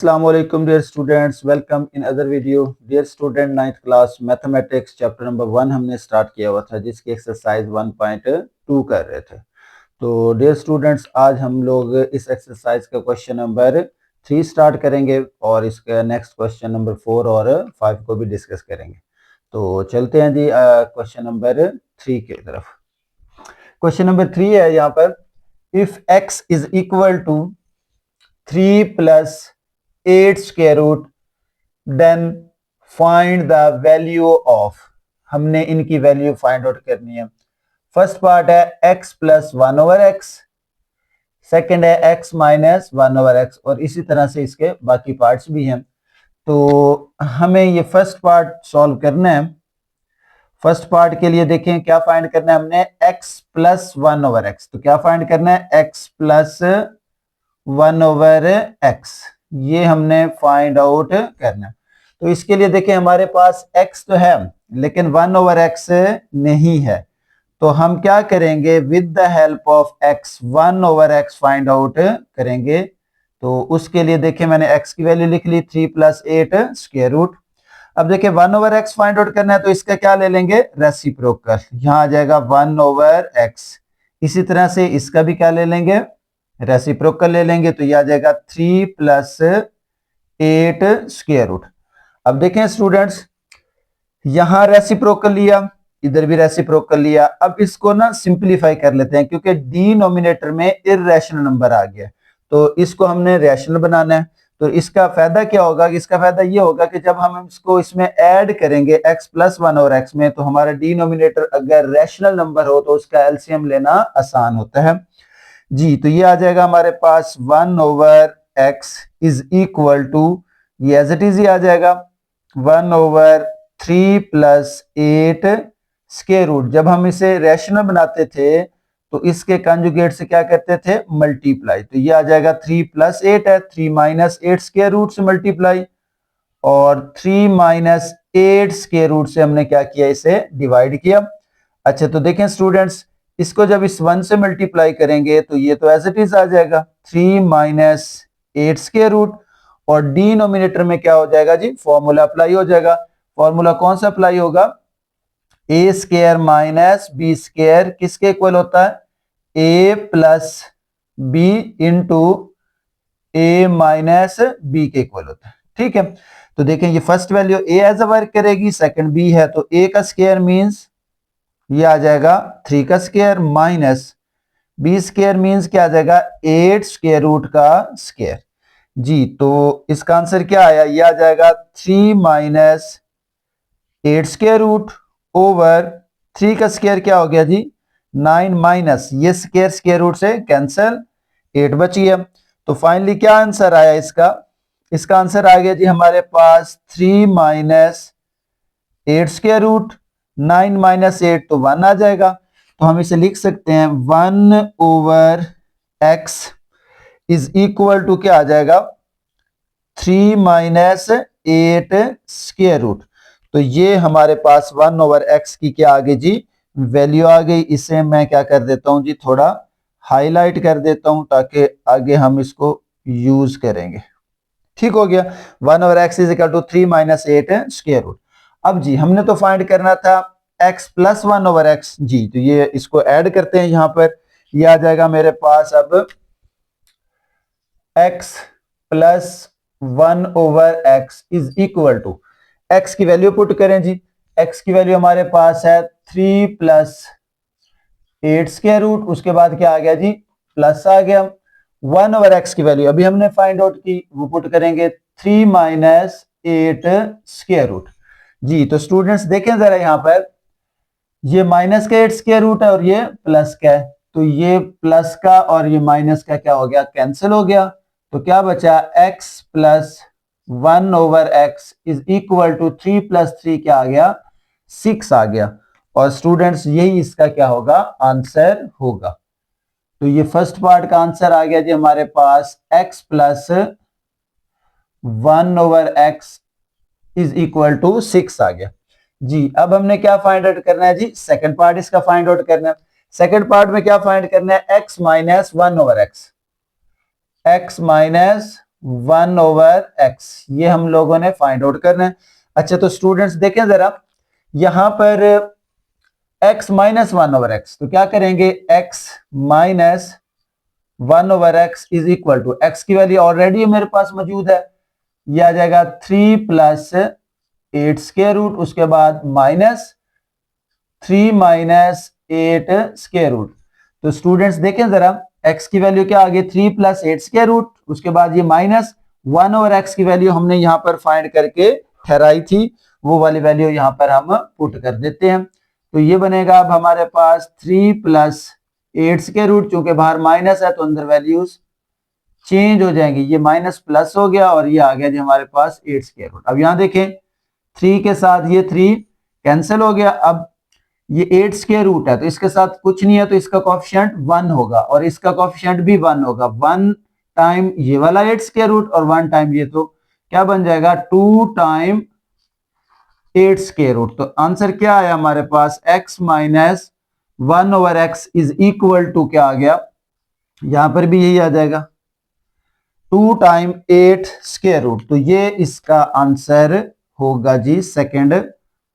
Assalamualaikum dear students, welcome in other video. Dear student, 9th class mathematics chapter number 1 हमने start किया हुआ था जिसकी एक्सरसाइज 1.2 कर रहे थे। तो डियर स्टूडेंट्स, आज हम लोग इस एक्सरसाइज का क्वेश्चन नंबर 3 स्टार्ट करेंगे और इसका नेक्स्ट क्वेश्चन नंबर 4 और 5 को भी डिस्कस करेंगे। तो चलते हैं जी क्वेश्चन नंबर 3 की तरफ। क्वेश्चन नंबर 3 है यहाँ पर, if x is equal to 3 plus 8 square root then find the value of. हमने इनकी वैल्यू फाइंड आउट करनी है। फर्स्ट पार्ट है x plus 1 over x, second है x माइनस 1 ओवर एक्स, और इसी तरह से इसके बाकी पार्ट्स भी हैं। तो हमें ये फर्स्ट पार्ट सॉल्व करना है। फर्स्ट पार्ट के लिए देखें क्या फाइंड करना है हमने, x प्लस 1 ओवर एक्स। तो क्या फाइंड करना है, x प्लस 1 ओवर एक्स, ये हमने फाइंड आउट करना है। तो इसके लिए देखें हमारे पास x तो है लेकिन 1 ओवर एक्स नहीं है। तो हम क्या करेंगे, with the help of x 1 over x find out करेंगे। तो उसके लिए देखें मैंने x की वैल्यू लिख ली 3 प्लस 8 स्क्वायर रूट। अब देखिए 1 ओवर एक्स फाइंड आउट करना है तो इसका क्या ले लेंगे, रेसिप्रोकल। यहां आ जाएगा 1 ओवर एक्स। इसी तरह से इसका भी क्या ले लेंगे, रेसिप्रोकल ले लेंगे। तो यह आ जाएगा 3 प्लस 8 स्क्वायर रूट। अब देखें स्टूडेंट्स, यहां रेसिप्रोकल लिया, इधर भी रेसिप्रोकल लिया। अब इसको ना सिंपलीफाई कर लेते हैं क्योंकि डिनोमिनेटर में इर्रेशनल नंबर आ गया, तो इसको हमने रैशनल बनाना है। तो इसका फायदा क्या होगा, इसका फायदा ये होगा कि जब हम इसको इसमें ऐड करेंगे x प्लस 1 और x में, तो हमारा डिनोमिनेटर अगर रैशनल नंबर हो तो उसका एलसीएम लेना आसान होता है जी। तो ये आ जाएगा हमारे पास 1 over x is equal to, ये एज इट इज ही आ जाएगा 1 ओवर 3 प्लस 8 स्क्वायर रूट। जब हम इसे रैशनल बनाते थे तो इसके कंजुगेट से क्या करते थे, मल्टीप्लाई। तो ये आ जाएगा 3 प्लस 8 है, 3 माइनस 8 स्क्वायर रूट से मल्टीप्लाई, और 3 माइनस 8 स्क्वायर रूट से हमने क्या किया, इसे डिवाइड किया। अच्छा तो देखें स्टूडेंट्स, इसको जब इस 1 से मल्टीप्लाई करेंगे तो ये तो एज इट इज आ जाएगा 3 माइनस 8 स्क्वायर रूट, और डिनोमिनेटर में क्या हो जाएगा जी, फॉर्मूला अप्लाई हो जाएगा। फॉर्मूला कौन सा अप्लाई होगा, A square minus B square किसके इक्वल होता है, A plus B into A minus B के इक्वल होता है। ठीक है, तो देखें ये first value A as a work करेगी, सेकंड बी है, तो ए का स्क्वायर मींस ये आ जाएगा 3 का square, minus B square means क्या आ जाएगा, 8 स्क्वायर रूट का स्क्वायर जी। तो इसका आंसर क्या आया, ये आ जाएगा 3 माइनस 8 स्क्वायर रूट ओवर 3 का स्क्वायर क्या हो गया जी, 9 माइनस ये स्क्वायर स्क्वायर रूट से कैंसिल, 8 बची है। तो फाइनली क्या आंसर आया इसका, इसका आंसर आ गया जी हमारे पास 3 माइनस 8 स्क्वायर रूट, 9 माइनस 8 तो 1 आ जाएगा। तो हम इसे लिख सकते हैं 1 over x is equal to क्या आ जाएगा, 3 माइनस 8 स्क्वायर रूट। तो ये हमारे पास 1 ओवर x की क्या आ गई जी, वैल्यू आ गई। इसे मैं क्या कर देता हूं जी, थोड़ा हाईलाइट कर देता हूं ताकि आगे हम इसको यूज करेंगे। ठीक हो गया, 1 over x is equal to 3 minus 8 square root. अब जी हमने तो फाइंड करना था x प्लस 1 ओवर x जी, तो ये इसको ऐड करते हैं यहां पर। ये आ जाएगा मेरे पास अब x plus 1 over x is equal to, x की वैल्यू पुट करें जी। x की वैल्यू हमारे पास है 3 प्लस 8 स्क्वायर रूट, उसके बाद क्या आ गया जी, प्लस आ गया। 1 ओवर x की वैल्यू अभी हमने फाइंड आउट की, वो पुट करेंगे 3 माइनस 8 स्क्वायर रूट जी। तो स्टूडेंट्स देखें जरा यहां पर, ये माइनस का 8 स्क्वायर रूट है और ये प्लस का है, तो ये प्लस का और ये माइनस का क्या हो गया, कैंसिल हो गया। तो क्या बचा, x plus 1 over x is equal to 3 plus 3 क्या आ गया, 6 आ गया। और स्टूडेंट्स यही इसका क्या होगा, आंसर होगा। तो ये फर्स्ट पार्ट का आंसर आ गया जी हमारे पास, x plus 1 over x is equal to 6 आ गया जी। अब हमने क्या फाइंड आउट करना है जी, सेकंड पार्ट इसका फाइंड आउट करना है। सेकंड पार्ट में क्या फाइंड करना है, x minus 1 over x, x minus 1 over x, ये हम लोगों ने फाइंड आउट करना है। अच्छा तो स्टूडेंट्स देखें जरा, यहां पर x माइनस 1 ओवर x, तो क्या करेंगे, x minus 1 over x is equal to, x की वैल्यू ऑलरेडी मेरे पास मौजूद है, ये आ जाएगा 3 प्लस 8 स्क्वायर रूट, उसके बाद माइनस 3 माइनस 8 स्क्वायर रूट। तो स्टूडेंट्स देखें जरा, x की वैल्यू क्या आ गई, 3 प्लस 8 स्क्वायर रूट, उसके बाद ये माइनस 1 ओवर x की वैल्यू हमने यहां पर फाइंड करके ठहराई थी, वो वाली वैल्यू यहां पर हम पुट कर देते हैं। तो ये बनेगा अब हमारे पास 3 प्लस 8 स्क्वायर रूट, चूंकि बाहर माइनस है तो अंदर वैल्यूज चेंज हो जाएंगी, ये माइनस प्लस हो गया और ये आ गया जी हमारे पास 8 स्क्वायर रूट। अब यहां देखें 3 के साथ ये 3 कैंसिल हो गया, अब ये 8 स्क्वायर रूट है तो इसके साथ कुछ नहीं है, तो इसका कोएफिशिएंट 1 होगा और इसका कोएफिशिएंट भी 1 होगा, 1 टाइम ये वाला 8 स्क्वायर रूट और 1 टाइम ये, तो क्या बन जाएगा 2 टाइम 8 स्क्वायर रूट। तो आंसर क्या आया हमारे पास, x minus 1 over x is equal to क्या आ गया, यहां पर भी यही आ जाएगा 2 टाइम 8 स्क्वायर रूट। तो ये इसका आंसर होगा जी सेकंड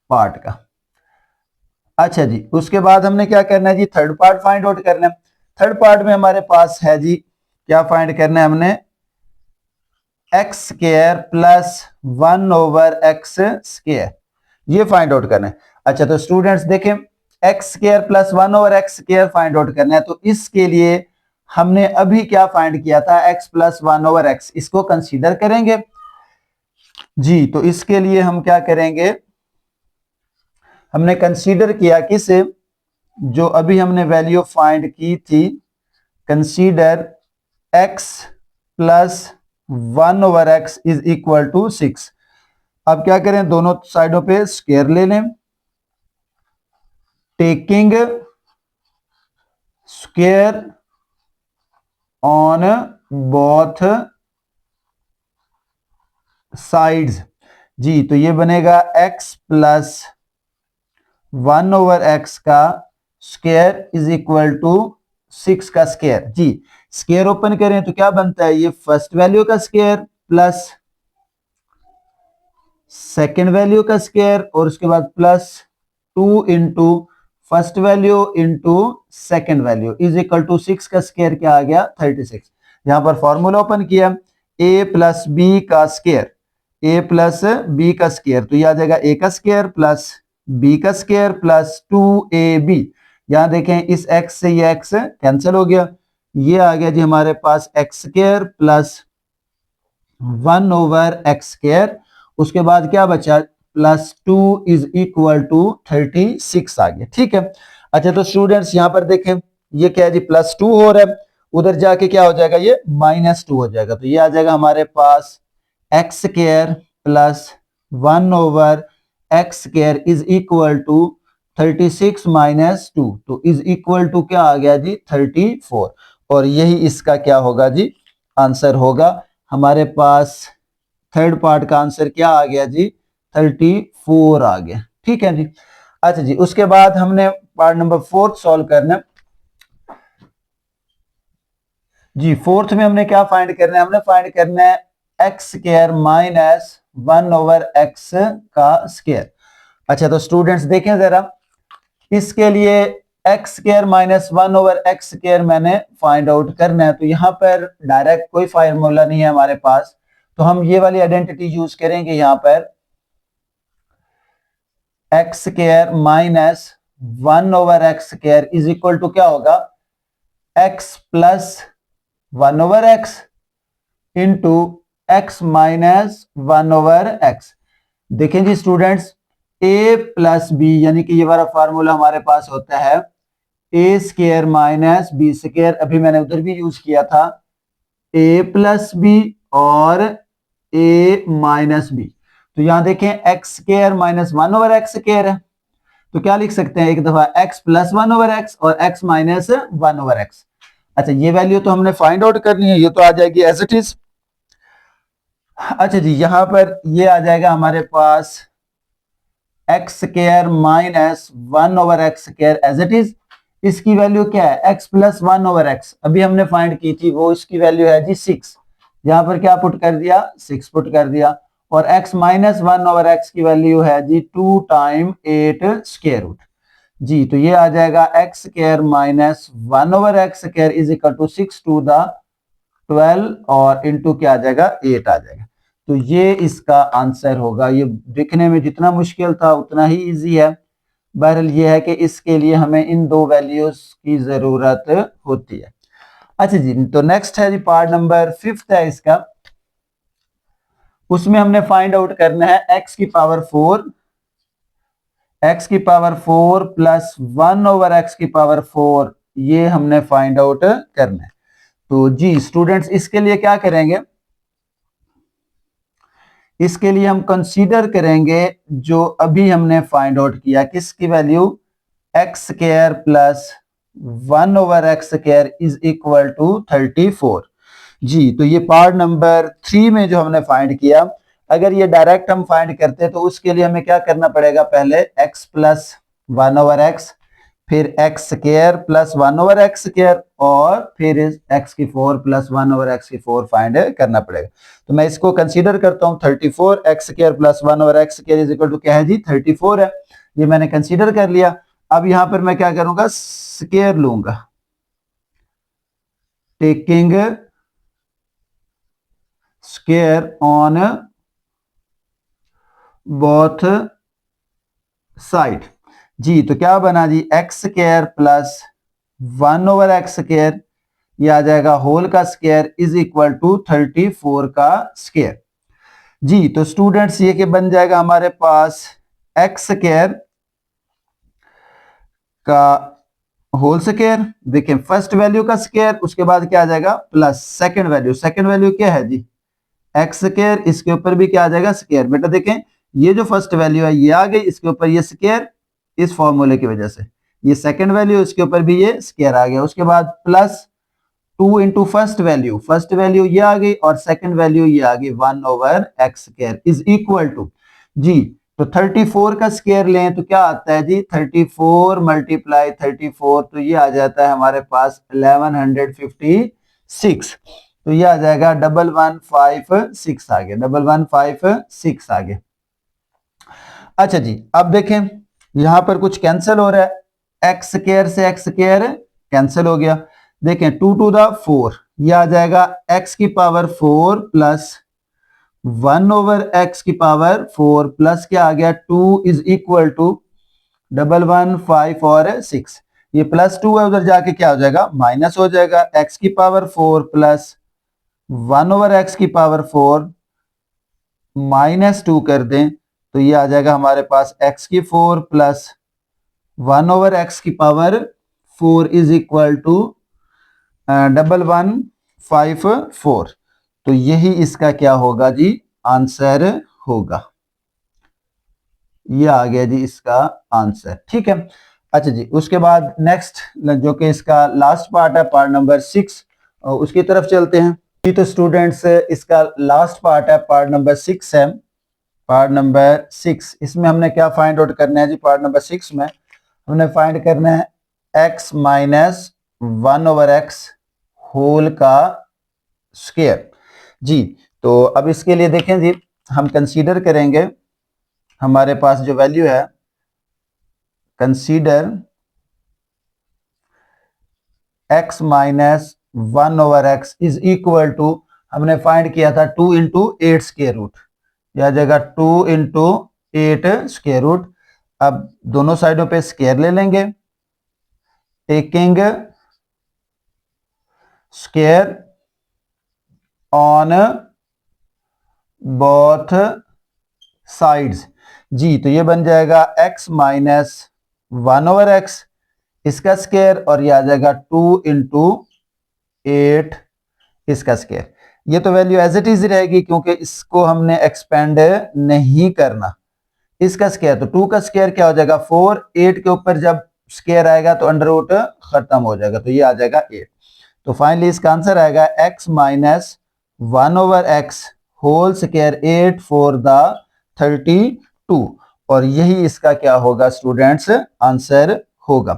पार्ट का। अच्छा जी, उसके बाद हमने क्या करना है जी, थर्ड पार्ट फाइंड आउट करना है। थर्ड पार्ट में हमारे पास है जी, क्या फाइंड करना है हमने, x square plus 1 over x square, ये फाइंड आउट करना है। अच्छा तो स्टूडेंट्स देखें, x square plus 1 over x square find out करना है, तो इसके लिए हमने अभी क्या फाइंड किया था, x प्लस 1 ओवर एक्स, इसको कंसीडर करेंगे जी। तो इसके लिए हम क्या करेंगे, हमने कंसीडर किया किसे, जो अभी हमने वैल्यू फाइंड की थी, consider x plus 1 over x is equal to 6। अब क्या करें, दोनों साइडों पे स्क्वायर ले लें, taking square on both sides जी। तो ये बनेगा x प्लस 1 ओवर एक्स का स्क्वायर इज इक्वल टू 6 का स्क्वायर जी। स्क्वायर ओपन करें तो क्या बनता है, ये फर्स्ट वैल्यू का स्क्वायर प्लस सेकेंड वैल्यू का स्क्वायर और उसके बाद plus 2 into first value into second value is equal to 6 का स्क्वायर क्या आ गया 36। यहां पर फॉर्मूला ओपन किया, a प्लस बी का स्क्वायर, a प्लस बी का स्क्वायर, तो यह आ जाएगा a का स्क्वायर प्लस b का स्क्वायर प्लस 2ab। यहां देखें इस x से ये x कैंसिल हो गया, ये आ गया जी हमारे पास x square plus 1 over x square, उसके बाद क्या बचा प्लस 2 इज इक्वल टू 36 आ गया, ठीक है। अच्छा तो स्टूडेंट्स यहां पर देखें, ये क्या है जी प्लस 2 हो रहा है, उधर जाके क्या हो जाएगा, ये माइनस 2 हो जाएगा, तो ये आ जाएगा हमारे पास x square plus 1 over x square is equal to 36 minus 2, तो इज इक्वल टू क्या आ गया जी 34, और यही इसका क्या होगा जी आंसर होगा। हमारे पास थर्ड पार्ट का आंसर क्या आ गया जी 34 आ गया, ठीक है जी। अच्छा जी, उसके बाद हमने पार्ट नंबर 4 सॉल्व करना जी। फोर्थ में हमने क्या फाइंड करना है, हमने फाइंड करना है x square minus 1 over x का स्क्वायर। अच्छा तो स्टूडेंट्स देखें जरा, इसके लिए x square minus 1 over x square मैंने फाइंड आउट करना है, तो यहां पर डायरेक्ट कोई फार्मूला नहीं है हमारे पास, तो हम ये वाली आइडेंटिटी यूज करेंगे, यहां पर x square minus 1 over x square is equal to क्या होगा, x plus 1 over x into x minus 1 over x. देखें जी स्टूडेंट्स, a प्लस बी यानी कि ये वाला फार्मूला हमारे पास होता है a square minus B square, अभी मैंने उधर भी यूज किया था, a प्लस बी और a माइनस बी। तो यहां देखें x square minus 1 over x square है, तो क्या लिख सकते हैं, एक दफा x प्लस 1 ओवर एक्स और x माइनस 1 ओवर एक्स। अच्छा ये वैल्यू तो हमने फाइंड आउट करनी है, ये तो आ जाएगी एज इट इज। अच्छा जी, यहां पर ये आ जाएगा हमारे पास x square minus 1 over x square as it is. इसकी वैल्यू क्या है, x प्लस 1 ओवर एक्स, अभी हमने फाइंड की थी, वो इसकी वैल्यू है जी 6, यहाँ पर क्या पुट कर दिया, 6 पुट कर दिया, और x माइनस 1 ओवर x की वैल्यू है जी 2 टाइम 8 स्क्वायर रूट जी। तो ये आ जाएगा x स्क्वायर minus 1 over x square is equal to 6 to the 12 और इनटू क्या आ जाएगा, 8 आ जाएगा। तो ये इसका आंसर होगा। ये दिखने में जितना मुश्किल था उतना ही इजी है। बहरहाल ये है कि इसके लिए हमें इन दो वैल्यूज की जरूरत होती है। अच्छा जी, तो नेक्स्ट है जी पार्ट नंबर 5 है इसका। उसमें हमने फाइंड आउट करना है x की पावर 4 प्लस 1 ओवर x की पावर 4, ये हमने फाइंड आउट करना है। तो जी स्टूडेंट्स, इसके लिए क्या करेंगे, इसके लिए हम कंसीडर करेंगे जो अभी हमने फाइंड आउट किया, किसकी value, x square plus 1 over x square is equal to 34 जी। तो ये पार्ट नंबर 3 में जो हमने फाइंड किया, अगर ये डायरेक्ट हम फाइंड करते तो उसके लिए हमें क्या करना पड़ेगा, पहले x प्लस 1 ओवर एक्स, फिर x square plus 1 over x square, और फिर x की 4 प्लस 1 ओवर एक्स की 4 फाइंड करना पड़ेगा। तो मैं इसको कंसीडर करता हूं 34, x square plus 1 over x square is equal to क्या है जी, 34 है। ये मैंने कंसीडर कर लिया। अब यहां पर मैं क्या करूंगा, स्क्वायर लूंगा, taking square on both side जी। तो क्या बना जी, x square plus 1 over x square, ये आ जाएगा होल का स्क्वायर इज इक्वल टू 34 का स्क्वायर जी। तो स्टूडेंट्स ये के बन जाएगा हमारे पास एक्स स्क्वायर का होल स्क्वायर, देखें फर्स्ट वैल्यू का स्क्वायर, उसके बाद क्या आ जाएगा प्लस सेकंड वैल्यू क्या है जी, एक्स स्क्वायर, इसके ऊपर भी क्या आ जाएगा स्क्वायर। बेटा देखें ये जो फर्स्ट वैल्यू है ये आ गई, इसके ऊपर ये स्क्वायर, इस फॉर्मूले की वजह से ये सेकंड वैल्यू, इसके ऊपर भी ये स्क्वायर आ गया। उसके बाद प्लस 2 इंटू फर्स्ट वैल्यू ये आ गई, और सेकंड वैल्यू ये आ गई 1 over x square is equal to जी। तो 34 का स्क्वायर लें तो क्या आता है जी, 34 मल्टीप्लाई 34, तो ये आ जाता है हमारे पास 1156। तो ये आ जाएगा 1156 आ गया, 1156 आ गया। अच्छा जी, अब देखें यहां पर कुछ कैंसिल हो रहा है, एक्स स्क्वायर से एक्स स्क्वायर कैंसिल हो गया। देखें 2 टू द 4, ये आ जाएगा x की पावर 4 प्लस 1 ओवर x की पावर 4 प्लस क्या आ गया 2 इज इक्वल टू 1115 और 6, ये प्लस 2 है, उधर जाके क्या हो जाएगा माइनस हो जाएगा। x की पावर 4 प्लस 1 ओवर x की पावर 4 माइनस 2 कर दें तो ये आ जाएगा हमारे पास x की 4 प्लस 1 ओवर x की पावर 4 इज इक्वल टू 1154। तो यही इसका क्या होगा जी, आंसर होगा। ये आ गया जी इसका आंसर, ठीक है। अच्छा जी, उसके बाद नेक्स्ट जो कि इसका लास्ट पार्ट है, पार्ट नंबर 6, उसकी तरफ चलते हैं जी। तो स्टूडेंट्स इसका लास्ट पार्ट है, पार्ट नंबर 6 है। पार्ट नंबर 6, इसमें हमने क्या फाइंड आउट करना है जी, पार्ट नंबर 6 में हमने फाइंड करना है x minus 1 over x whole का स्क्वायर जी। तो अब इसके लिए देखें जी, हम कंसीडर करेंगे हमारे पास जो वैल्यू है, consider x minus 1 over x is equal to, हमने फाइंड किया था 2 इंटू 8 स्क्वायर रूट, यह जगह 2 इंटू 8 स्क्वायर रूट। अब दोनों साइडों पे स्क्वायर ले लेंगे, taking square on both sides जी। तो ये बन जाएगा x माइनस 1 ओवर एक्स इसका स्क्वायर, और ये आ जाएगा 2 इंटू 8 इसका स्क्वायर। ये तो वैल्यू एज इट इज रहेगी क्योंकि इसको हमने एक्सपेंड नहीं करना। इसका स्क्वायर, तो 2 का स्क्वायर क्या हो जाएगा 4, 8 के ऊपर जब स्क्वायर आएगा तो अंडर रूट खत्म हो जाएगा, तो ये आ जाएगा 8। तो फाइनली इसका आंसर आएगा x minus 1 over x whole square 8 for the 32, और यही इसका क्या होगा स्टूडेंट्स, आंसर होगा।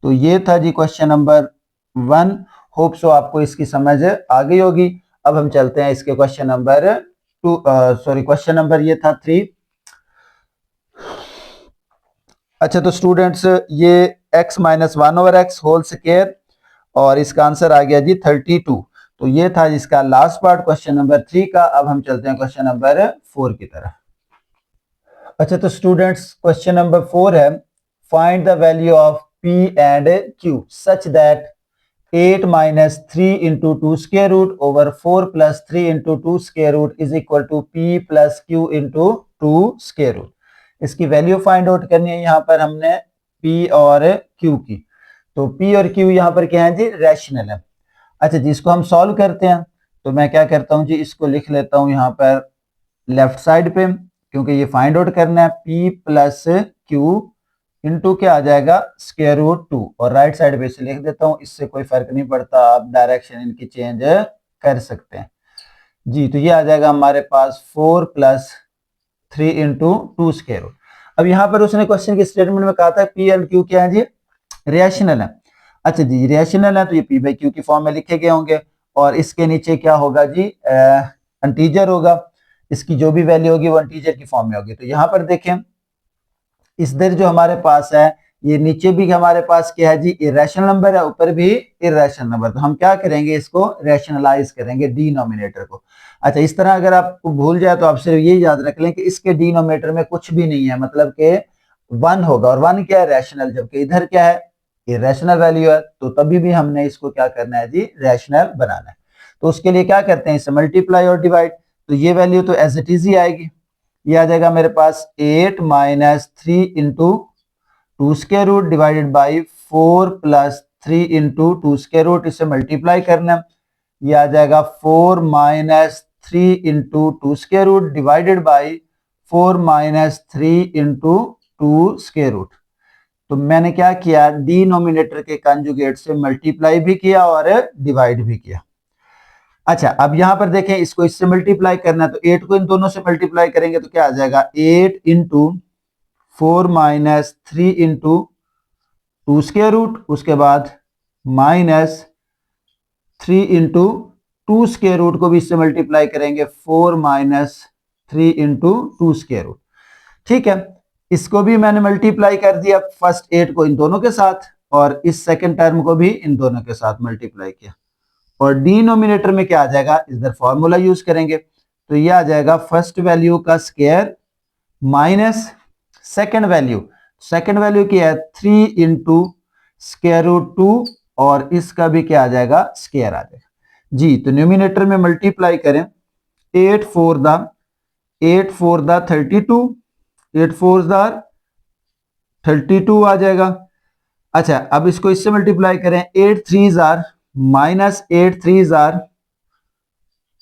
तो ये था जी क्वेश्चन नंबर 1। होप सो आपको इसकी समझ आ गई होगी। अब हम चलते हैं इसके क्वेश्चन नंबर क्वेश्चन नंबर ये था 3। अच्छा तो स्टूडेंट्स ये x minus 1/x whole square और इसका आंसर आ गया जी 32। तो ये था इसका लास्ट पार्ट क्वेश्चन नंबर 3 का। अब हम चलते हैं क्वेश्चन नंबर 4 की तरफ। अच्छा तो स्टूडेंट्स क्वेश्चन नंबर 4 है, find the value of p and q such that 8 minus 3 into two square root over 4 plus 3 into two square root is equal to p plus q into two square root. इसकी वैल्यू find out करनी है। यहाँ पर हमने p और q की, तो p और q यहाँ पर क्या है जी, रैशनल है। अच्छा जी, इसको हम सॉल्व करते हैं। तो मैं क्या करता हूँ जी, इसको लिख लेता हूँ यहाँ पर लेफ्ट साइड पे, क्योंकि ये फाइंड आउट करना है। p प्लस q इंटू क्या आ जाएगा, स्क्वायर रूट 2, और राइट साइड पे इसे लिख देता हूँ। इससे कोई फर्क नहीं पड़ता, आप डायरेक्शन इनकी चेंज कर सकते हैं जी। तो ये आ जाएगा हमारे पास 4 plus 3 into two square root. अब यहाँ पर उसने क्वेश्चन के स्टेटमेंट में कहा था पी एंड क्यू क्या है जी, रेशनल है। अच्छा जी, रेशनल है तो ये पी बाई क्यू की फॉर्म में लिखे गए होंगे, और इसके नीचे क्या होगा जी, इंटीजर होगा। इसकी जो भी वैल्यू होगी वो इंटीजर की फॉर्म में होगी। तो यहाँ पर देखें, इधर जो हमारे पास है, ये नीचे भी हमारे पास क्या है जी, इरेशनल नंबर है, ऊपर भी इरेशनल नंबर। तो हम क्या करेंगे, इसको रैशनलाइज करेंगे डिनोमिनेटर को। अच्छा, इस तरह अगर आपको भूल जाए तो आप सिर्फ ये याद रख लें कि इसके डिनोमिनेटर में कुछ भी नहीं है, मतलब कि 1 होगा, और 1 क्या है, रैशनल, जबकि इधर क्या है, इरेशनल वैल्यू है। तो तभी भी हमने इसको क्या करना है जी, रैशनल बनाना है। तो उसके लिए क्या करते हैं, इसे मल्टीप्लाई और डिवाइड। तो ये वैल्यू तो एज इट इज ही आएगी। ये आ जाएगा मेरे पास 8 minus 3 into two square root divided by 4 plus 3 into two square root, इसे मल्टीप्लाई करना। ये आ जाएगा 4 minus 3 into two square root divided by 4 minus 3 into two square root. तो मैंने क्या किया, डिनोमिनेटर के कंजुगेट से मल्टीप्लाई भी किया और डिवाइड भी किया। अच्छा, अब यहां पर देखें, इसको इससे मल्टीप्लाई करना है, तो 8 को इन दोनों से मल्टीप्लाई करेंगे तो क्या आ जाएगा, 8 into 4 minus 3 into two square root, उसके बाद minus 3 into two square root को भी इससे मल्टीप्लाई करेंगे, 4 minus 3 into two square root. ठीक है, इसको भी मैंने मल्टीप्लाई कर दिया, फर्स्ट 8 को इन दोनों के साथ, और इस सेकंड टर्म को भी इन दोनों के साथ मल्टीप्लाई किया। और डिनोमिनेटर में क्या आ जाएगा, इधर फॉर्मूला यूज करेंगे। तो ये आ जाएगा फर्स्ट वैल्यू का square minus second value. Second value क्या है, 3 इंटू स्क्वायर रूट 2, और इसका भी क्या आ जाएगा, स्क्वायर आ जाएगा जी। तो न्यूमिनेटर में मल्टीप्लाई करें, 8 4 द 32, 8 4 द 32 आ जाएगा। अच्छा, अब इसको इससे मल्टीप्लाई करें, 8 3 जार माइनस 8 3 जार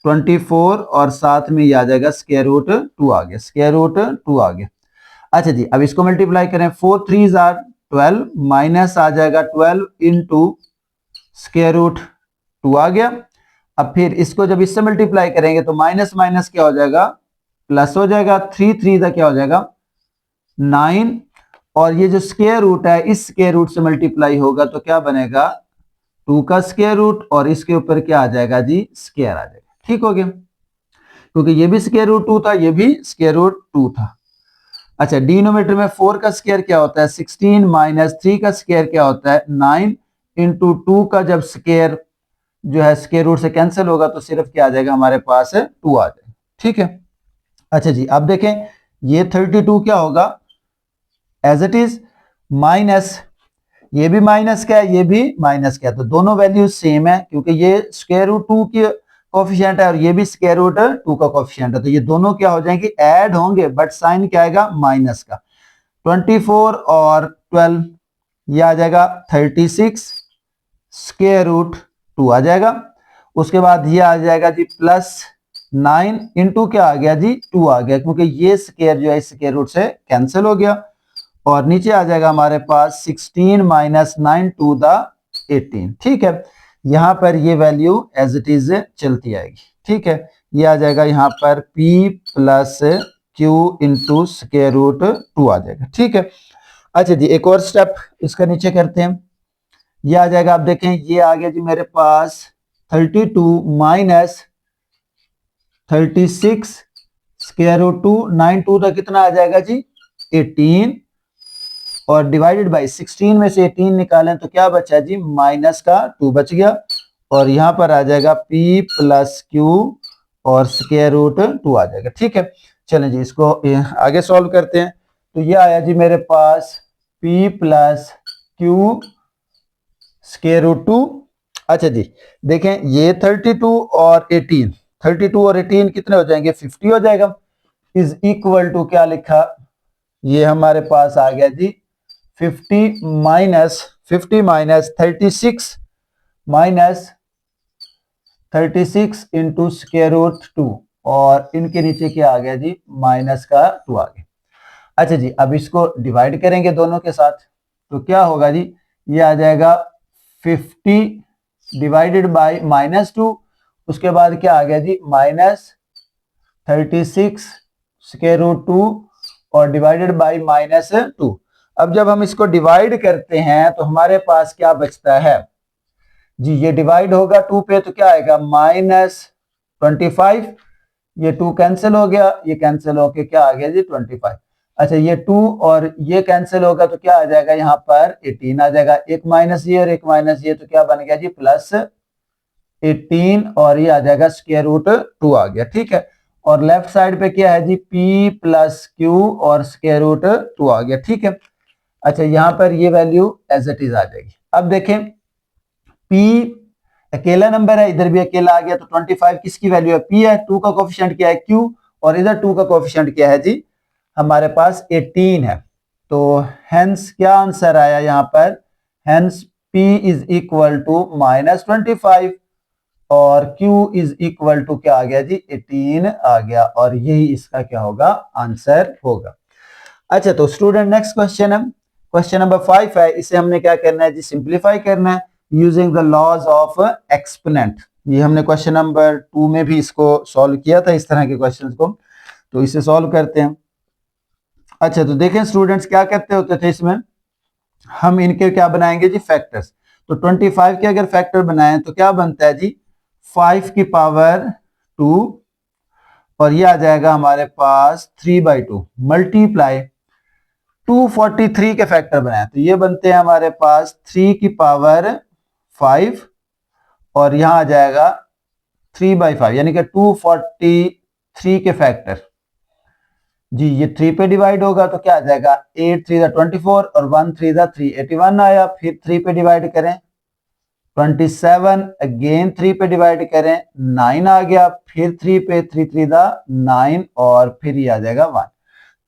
24, और साथ में ये आ जाएगा स्क्वायर रूट 2 आ गया, स्क्वायर रूट 2 आ गया। अच्छा जी, अब इसको मल्टीप्लाई करें, 4 3 जार 12 माइनस आ जाएगा 12 इंटू स्क्वायर रूट 2 आ गया। अब फिर इसको जब इससे मल्टीप्लाई करेंगे तो माइनस माइनस क्या हो जाएगा, प्लस हो जाएगा। 3 3 का क्या हो जाएगा, 9, और ये जो स्क्वायर रूट है इस स्क्वायर रूट से मल्टीप्लाई होगा तो क्या बनेगा, 2 का स्क्वायर रूट, और इसके ऊपर क्या आ जाएगा जी, स्क्वायर आ जाएगा। ठीक हो गया, क्योंकि ये भी स्क्वायर रूट 2 था, ये भी स्क्वायर रूट 2 था। अच्छा, डिनोमिनेटर में 4 का स्क्वायर क्या होता है, 16, माइनस 3 का स्क्वायर क्या होता है, 9, इंटू 2 का जब स्क्वायर जो है स्क्वायर रूट से कैंसिल होगा तो सिर्फ क्या आ जाएगा, हमारे पास 2 आ जाएगा। ठीक है। अच्छा जी, अब देखें, ये 32 क्या होगा, एज इट इज, माइनस, ये भी माइनस क्या है, ये भी माइनस क्या है, तो दोनों वैल्यूज सेम है, क्योंकि ये स्क्वायर रूट 2 की कोफिशिएंट है और ये भी स्क्वायर रूट 2 का कोफिशिएंट है, तो ये दोनों क्या हो जाएंगे, ऐड होंगे, बट साइन क्या आएगा, माइनस का। 24 और 12 ये आ जाएगा 36, स्क्वायर रूट 2 आ जाएगा। उसके बाद ये आ जाएगा जी प्लस 9 इंटू क्या आ गया जी, 2 आ गया, क्योंकि ये स्क्वायर जो है स्क्वायर रूट से कैंसिल हो गया। और नीचे आ जाएगा हमारे पास 16 माइनस 9 टू द 18। ठीक है, यहां पर ये वैल्यू एज इट इज चलती आएगी। ठीक है, ये आ जाएगा यहाँ पर p plus q into square root 2 आ जाएगा। ठीक है। अच्छा जी, एक और स्टेप इसका नीचे करते हैं। ये आ जाएगा, आप देखें, ये आ गया जी मेरे पास 32 माइनस 36 स्क्वायर रूट 2, 9 2 का कितना आ जाएगा जी 18, और डिवाइडेड बाई 16 में से 18 निकालें तो क्या बचा जी माइनस का 2 बच गया, और यहाँ पर आ जाएगा p प्लस क्यू और स्क्वायर रूट 2 आ जाएगा। ठीक है, चलें जी इसको आगे सॉल्व करते हैं। तो ये आया जी मेरे पास p plus q square root 2। अच्छा जी देखें ये 32 और 18, 32 और 18 कितने हो जाएंगे 50 हो जाएगा, इज इक्वल टू क्या लिखा, ये हमारे पास आ गया जी 50 माइनस 36 इंटू स्क्वायर रूट 2, और इनके नीचे क्या आ गया जी माइनस का 2 आ गया। अच्छा जी अब इसको डिवाइड करेंगे दोनों के साथ, तो क्या होगा जी ये आ जाएगा 50 डिवाइडेड बाई माइनस 2, उसके बाद क्या आ गया जी माइनस 36 स्क्वायर रूट 2 और डिवाइडेड बाई माइनस 2। अब जब हम इसको डिवाइड करते हैं तो हमारे पास क्या बचता है जी, ये डिवाइड होगा 2 पे तो क्या आएगा -25, ये 2 कैंसिल हो गया, ये कैंसिल होके क्या आ गया जी 25। अच्छा ये 2 और ये कैंसिल होगा तो क्या आ जाएगा यहाँ पर 18 आ जाएगा, एक माइनस ये और एक माइनस ये तो क्या बन गया जी प्लस 18, और ये आ जाएगा स्क्वायर रूट 2 आ गया। ठीक है, और लेफ्ट साइड पे क्या है जी p प्लस क्यू और स्क्वायर रूट 2 आ गया। ठीक है, अच्छा यहाँ पर ये वैल्यू एज इट इज आ जाएगी। अब देखें p अकेला नंबर है, इधर भी अकेला आ गया, तो 25 किसकी वैल्यू है p है, 2 का कोफिशिएंट क्या है q, और इधर 2 का कोफिशिएंट क्या है जी हमारे पास 18 है। तो हेंस क्या आंसर आया यहाँ पर, hence p is equal to -25 और q इज इक्वल टू क्या आ गया जी 18 आ गया, और यही इसका क्या होगा आंसर होगा। अच्छा तो स्टूडेंट नेक्स्ट क्वेश्चन है, क्वेश्चन नंबर 5 है, इसे हमने क्या करना है जी सिंप्लीफाई करना है using the laws of exponent. ये हमने क्वेश्चन नंबर 2 में भी इसको सॉल्व किया था इस तरह के क्वेश्चंस को, तो इसे सॉल्व करते हैं। अच्छा तो देखें स्टूडेंट्स क्या करते होते थे इसमें, हम इनके क्या बनाएंगे जी फैक्टर्स, तो 25 के अगर फैक्टर बनाएं तो क्या बनता है जी 5 की पावर 2, और ये आ जाएगा हमारे पास 3/2 मल्टीप्लाई 243 के फैक्टर बनाए तो ये बनते हैं हमारे पास 3 की पावर 5, और यहां आ जाएगा 3/5 यानी कि 243 के फैक्टर जी, ये 3 पे डिवाइड होगा तो क्या आ जाएगा 8 3 24 और 1 3 3 81 आया, फिर 3 पे डिवाइड करें 27, अगेन 3 पे डिवाइड करें 9 आ गया, फिर 3 पे 3 3 9 और फिर ये आ जाएगा 1,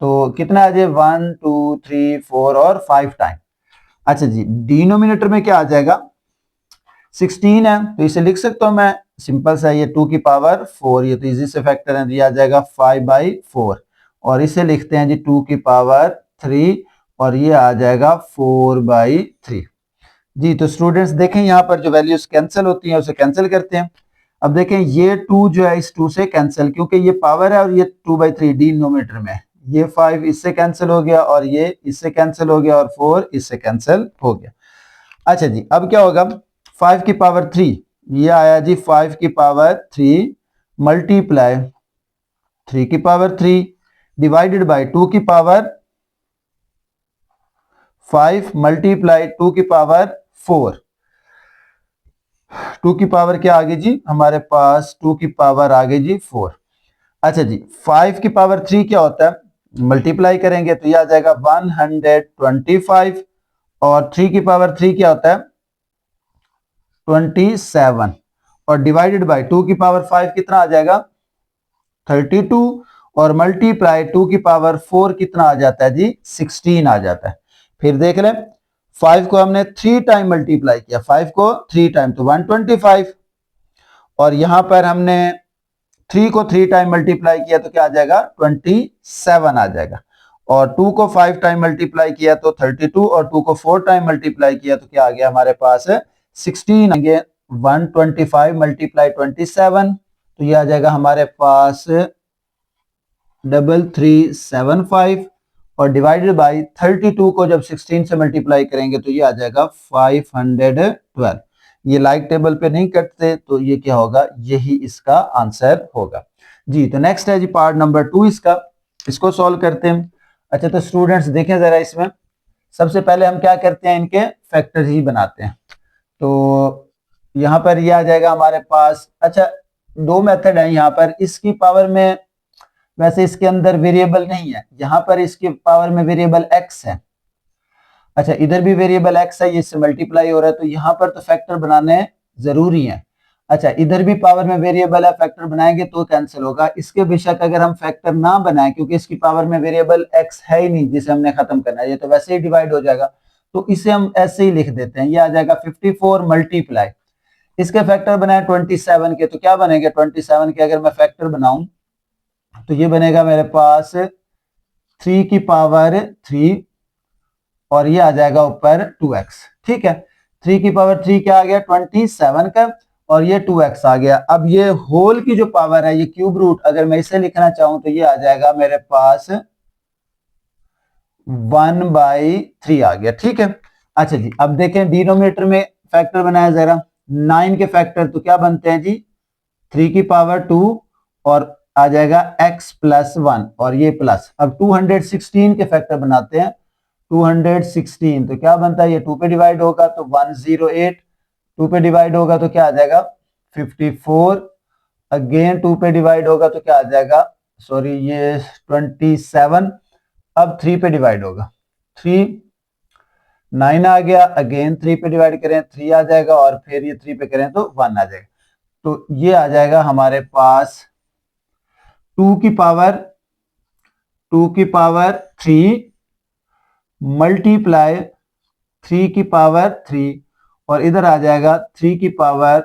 तो कितना आ जाए 1 2 3 4 और 5 टाइम। अच्छा जी डिनोमिनेटर में क्या आ जाएगा 16 है, तो इसे लिख सकता हूं मैं सिंपल सा, ये 2 की पावर 4, ये तो इजी से फैक्टर है, ये आ जाएगा 5/4, और इसे लिखते हैं जी 2 की पावर 3 और ये आ जाएगा 4/3 जी। तो स्टूडेंट्स देखें यहाँ पर जो वैल्यूज कैंसिल होती हैं उसे कैंसिल करते हैं। अब देखें ये 2 जो है इस 2 से कैंसिल, क्योंकि ये पावर है और ये 2/3 डिनोमिनेटर में, ये 5 इससे कैंसिल हो गया और ये इससे कैंसिल हो गया और 4 इससे कैंसिल हो गया। अच्छा जी अब क्या होगा 5 की पावर 3, ये आया जी 5 की पावर 3 मल्टीप्लाई 3 की पावर 3 डिवाइडेड बाय 2 की पावर 5 मल्टीप्लाई 2 की पावर 4, 2 की पावर क्या आ गई जी हमारे पास 2 की पावर आ गई जी 4। अच्छा जी 5 की पावर 3 क्या होता है मल्टीप्लाई करेंगे तो यह आ जाएगा 125, और 3 की पावर 3 क्या होता है 27, और डिवाइडेड बाय 2 की पावर 5 कितना आ जाएगा 32, और मल्टीप्लाई 2 की पावर 4 कितना आ जाता है जी 16 आ जाता है। फिर देख लें 5 को हमने 3 टाइम मल्टीप्लाई किया, 5 को 3 टाइम तो 125, और यहां पर हमने 3 को 3 टाइम मल्टीप्लाई किया तो क्या आ जाएगा 27 आ जाएगा, और 2 को 5 टाइम मल्टीप्लाई किया तो 32, और 2 को 4 टाइम मल्टीप्लाई किया तो क्या आ गया हमारे पास 16 आएंगे, 125 मल्टीप्लाई 27 तो ये आ जाएगा हमारे पास 3375, और डिवाइडेड बाई 32 को जब 16 से मल्टीप्लाई करेंगे तो ये आ जाएगा 512। ये लाइक टेबल पे नहीं कटते तो ये क्या होगा यही इसका आंसर होगा जी। तो नेक्स्ट है जी पार्ट नंबर 2 इसका, इसको सॉल्व करते हैं। अच्छा तो स्टूडेंट्स देखें जरा, इसमें सबसे पहले हम क्या करते हैं, इनके फैक्टर्स ही बनाते हैं। तो यहाँ पर ये आ जाएगा हमारे पास। अच्छा, दो मेथड है यहाँ पर। इसकी पावर में वैसे इसके अंदर वेरिएबल नहीं है, यहाँ पर इसकी पावर में वेरिएबल x है। अच्छा, इधर भी वेरिएबल x है, ये इससे मल्टीप्लाई हो रहा है, तो यहाँ पर तो फैक्टर बनाने जरूरी है। अच्छा, इधर भी पावर में वेरिएबल है, फैक्टर बनाएंगे तो कैंसिल होगा। इसके बेशक अगर हम फैक्टर ना बनाएं, क्योंकि इसकी पावर में वेरिएबल x है ही नहीं जिसे हमने खत्म करना है, ये तो वैसे ही डिवाइड हो जाएगा, तो इसे हम ऐसे ही लिख देते हैं। ये आ जाएगा 54 मल्टीप्लाई, इसके फैक्टर बनाए 27 के, तो क्या बनेंगे 27 के अगर मैं फैक्टर बनाऊं तो ये बनेगा मेरे पास 3 की पावर 3 और ये आ जाएगा ऊपर 2x। ठीक है, 3 की पावर 3 क्या आ गया 27 का, और ये 2x आ गया। अब ये होल की जो पावर है, ये क्यूब रूट, अगर मैं इसे लिखना चाहूं तो ये आ जाएगा मेरे पास 1/3 आ गया। ठीक है। अच्छा जी, अब देखें डिनोमिनेटर में फैक्टर बनाया जरा। 9 के फैक्टर तो क्या बनते हैं जी, 3 की पावर 2 और आ जाएगा x प्लस 1 और ये प्लस। अब 216 के फैक्टर बनाते हैं। 216 तो क्या बनता है, ये 2 पे डिवाइड होगा तो 108, 2 पे डिवाइड होगा तो क्या आ जाएगा 54, अगेन 2 पे डिवाइड होगा तो क्या आ जाएगा, सॉरी ये 27। अब 3 पे डिवाइड होगा, 3 9 आ गया, अगेन 3 पे डिवाइड करें 3 आ जाएगा, और फिर ये 3 पे करें तो 1 आ जाएगा। तो ये आ जाएगा हमारे पास 2 की पावर 3 मल्टीप्लाई 3 की पावर 3 और इधर आ जाएगा 3 की power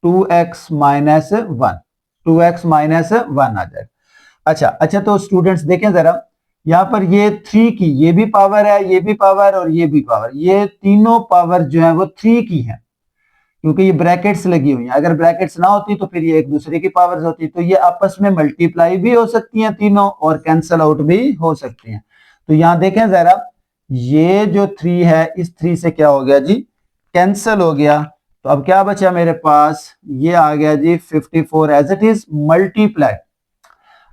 2x minus 1, 2x minus 1 आ जाएगा। अच्छा तो स्टूडेंट्स देखें जरा, यहाँ पर ये 3 की ये भी पावर है, ये भी पावर और ये भी पावर, ये तीनों पावर जो है वो 3 की है, क्योंकि ये ब्रैकेट्स लगी हुई हैं। अगर ब्रैकेट्स ना होती तो फिर ये एक दूसरे की पावर्स होती, तो ये आपस में मल्टीप्लाई भी हो सकती हैं तीनों और कैंसल आउट भी हो सकती हैं। तो यहाँ देखें जरा, ये जो 3 है इस 3 से क्या हो गया जी, कैंसल हो गया। तो अब क्या बचा मेरे पास, ये आ गया जी 54 एज इट इज मल्टीप्लाई।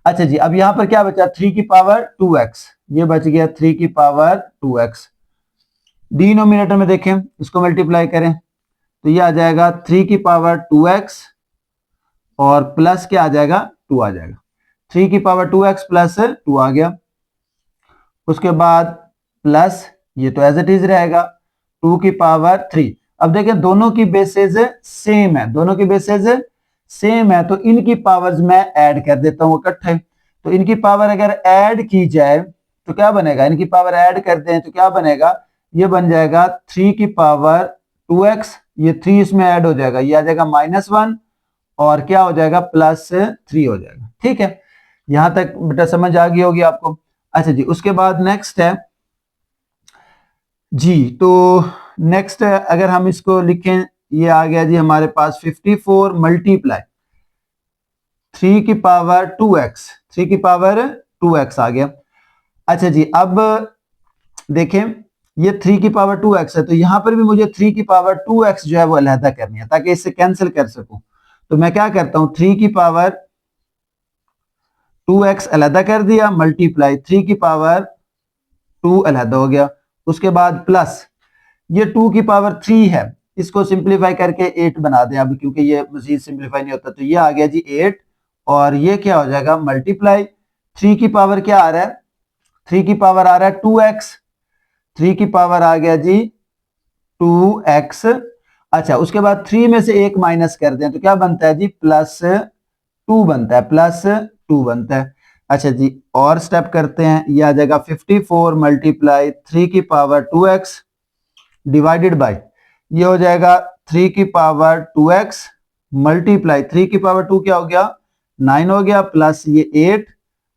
अच्छा जी, अब यहां पर क्या बचा 3 की पावर 2x, ये बच गया 3 की पावर 2x। डिनोमिनेटर में देखें, इसको मल्टीप्लाई करें तो ये आ जाएगा 3 की पावर 2x और प्लस क्या आ जाएगा 2 आ जाएगा। 3 की पावर 2x प्लस 2 आ गया, उसके बाद प्लस ये तो एज इट इज रहेगा 2 की पावर 3। अब देखें दोनों की बेसेस सेम है, दोनों की बेसेस सेम है, तो इनकी पावर्स मैं ऐड कर देता हूं इकट्ठे। तो इनकी पावर अगर ऐड की जाए तो क्या बनेगा, इनकी पावर ऐड करते हैं तो क्या बनेगा, ये बन जाएगा 3 की पावर 2x, ये 3 इसमें ऐड हो जाएगा, ये आ जाएगा -1 और क्या हो जाएगा +3 हो जाएगा। ठीक है, यहां तक बेटा समझ आ गई होगी आपको। अच्छा जी, उसके बाद नेक्स्ट है जी, तो नेक्स्ट अगर हम इसको लिखें, ये आ गया जी हमारे पास 54 मल्टीप्लाई 3 की पावर 2x, 3 की पावर 2x आ गया। अच्छा जी, अब देखें ये 3 की पावर 2x है, तो यहां पर भी मुझे 3 की पावर 2x जो है वो अलहदा करनी है ताकि इससे कैंसिल कर सकूं। तो मैं क्या करता हूं, 3 की पावर 2x अलहदा कर दिया, मल्टीप्लाई 3 की पावर 2 अलहदा हो गया, उसके बाद प्लस ये 2 की पावर 3 है, इसको सिंप्लीफाई करके 8 बना दें अब, क्योंकि ये मजीद सिंप्लीफाई नहीं होता, तो ये आ गया जी 8 और ये क्या हो जाएगा मल्टीप्लाई 3 की पावर क्या आ रहा है, 3 की पावर आ रहा है 2x, 3 की पावर आ गया जी 2x। अच्छा, उसके बाद 3 में से 1 माइनस कर दें तो क्या बनता है जी +2 बनता है, +2 बनता है। अच्छा जी, और स्टेप करते हैं, ये आ जाएगा 54 मल्टीप्लाई 3 की पावर 2x डिवाइडेड बाय, ये हो जाएगा 3 की पावर 2x मल्टीप्लाई 3 की पावर 2 क्या हो गया 9 हो गया, प्लस ये 8